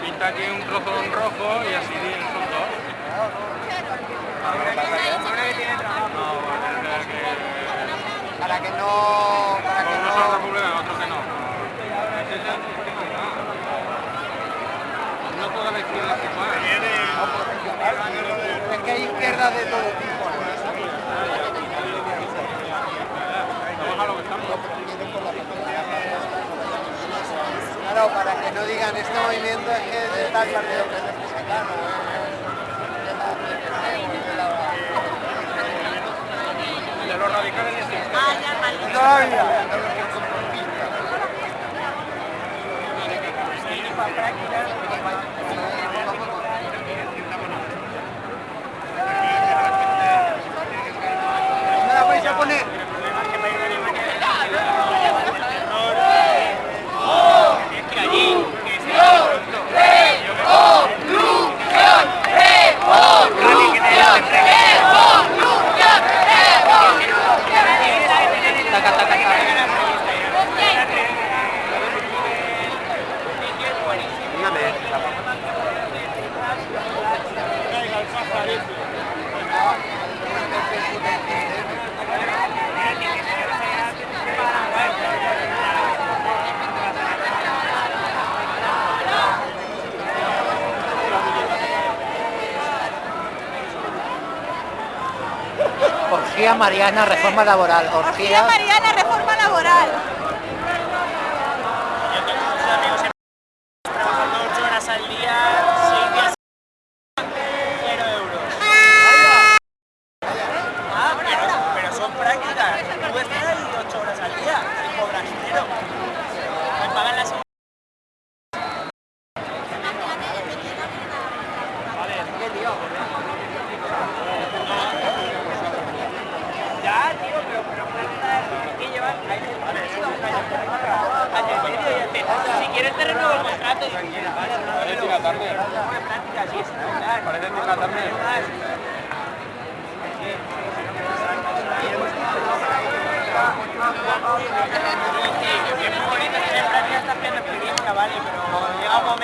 Pinta aquí un trozo en rojo y así son dos. Para que no... Unos son republicanos, otros que no. No toda la izquierda es igual. Es que hay izquierdas de todo tipo. Vamos a lo que estamos. Claro, para que no digan este movimiento es que es de tal partido que es republicano. De los radicales de siempre. Todavía. ¿Me la vais a poner? Orgía Mariana, reforma laboral. Orgía Mariana, reforma laboral. Yo tengo muchos amigos trabajando 8 horas al día, 6 días, 0 euros. Ah, pero son prácticas. Tú estás ahí 8 horas al día y cobras 0. Me pagan las... Ya, tío, pero ¿qué llevar? Si quieres te renuevo el contrato. Parece una tarde. Parece una tarde. Es muy bonito tener prácticas, estás viendo películas, vale, pero llega un momento...